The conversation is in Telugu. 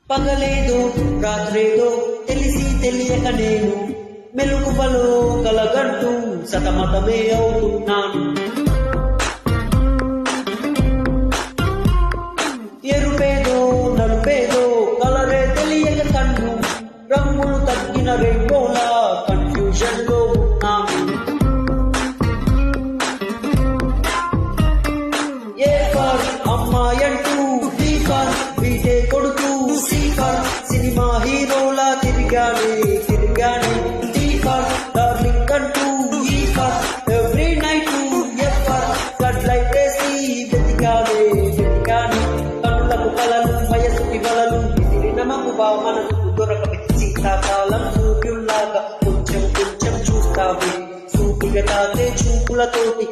పగలేదో రాత్రేదో తెలిసి తెలియక నేను మెలకువలో కలగంటూ సతమతమే అవుతున్నాను. ఎరుపేదో నలుపేదో కలరే తెలియక కన్ను రంగులు తగ్గిన రెయిన్బోలా కన్ఫ్యూజన్ లో ఉన్నాను. ఏ ఫర్ అమ్మాయంటూ బీ ఫర్ బీటే కొడుతూ సి ఫర్ సినిమా హీరోలా తిరిగానే డీ ఫర్ డార్లింగ్ అంటూ ఈ for every night F for flood light వేసి వెతికానే కనులకు కలలు వయసుకి వలలు విసిరిన మగువా మనకు దొరకవి శీతాకాలం సూర్యుల్లాగా కొంచెం చూస్తావే సూటిగా తాకే చూపులతోటి